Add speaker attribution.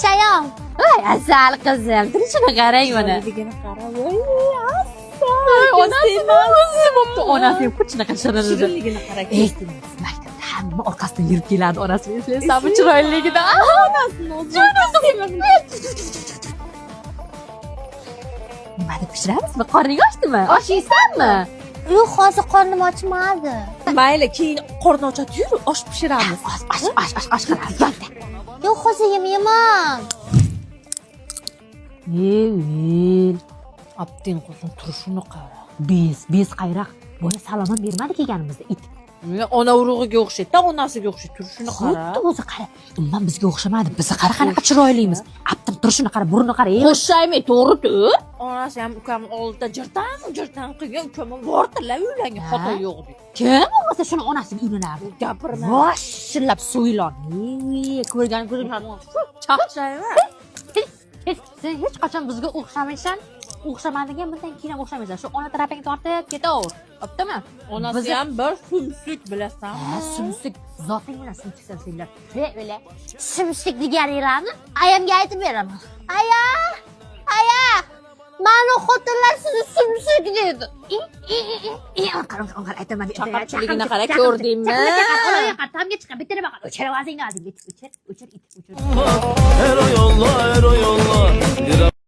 Speaker 1: Shayom.
Speaker 2: Voy, asal qizim, turishini qarang mana.
Speaker 1: Chiroyligini qara. Voy, asal.
Speaker 2: Onasi bo'pti, onasi kuchinaqa shirin.
Speaker 1: Chiroyligini qara.
Speaker 2: Maktabda hamma orqasidan yurib keladi onasini eslaysanmi chiroyligidan?
Speaker 1: Onasini
Speaker 2: Nima deb pishiramizmi? Qorning ochdimi? Osh yeysanmi?
Speaker 1: Yo'q, hozir qornim ochmadi.
Speaker 3: Mayli, keyin qorni ochadi, yur, osh pishiramiz.
Speaker 2: Osh qilamiz.
Speaker 1: Yo'q, hozir yeyman.
Speaker 2: Yeyil.
Speaker 3: Abdin qizim turishini qara.
Speaker 2: Biz qayroq. Boya salomon bermadi kelganimizda it.
Speaker 3: Ona urug'iga o'xshaydi, onasiga o'xshaydi, turishini qara.
Speaker 2: Xuddi o'zi qara. Umuman bizga o'xshamadi. Biz qanaqa chiroylimiz. Abdim turishini qara, burnini qara.
Speaker 3: Qo'shaymi, to'g'ri-ku. Onasi ham ukam oldida jirtan qilgan, ukam bordilar uylangan, xotin yo'q deb.
Speaker 2: Kim bo'lmasa shuni onasiga uylanardi.
Speaker 3: Gapirma.
Speaker 2: Voshillab so'ylon. Ko'rgan chaqchayma. Sen hech qachon bizga o'xshamaysan. O'xshamadigan bundan keyin ham o'xshamaysan. Shu ona tarafingga tortib ketaver. Bo'ptimi?
Speaker 3: Onasi ham bir sumsuk bilasan.
Speaker 2: Sumsuk zoting bilan sumsuksan senlar. O'la.
Speaker 1: Simsik deganinglarni ayamga aytib beraman. Aya! Mani xotinlar sizni simsik dedi.
Speaker 2: Onqar aytaman.
Speaker 3: Chaqachligini qara, ko'rdingmi?
Speaker 2: Tamga chiqib bitira baqa. O'chir ovozingni olding. O'chir.
Speaker 4: Ero yolla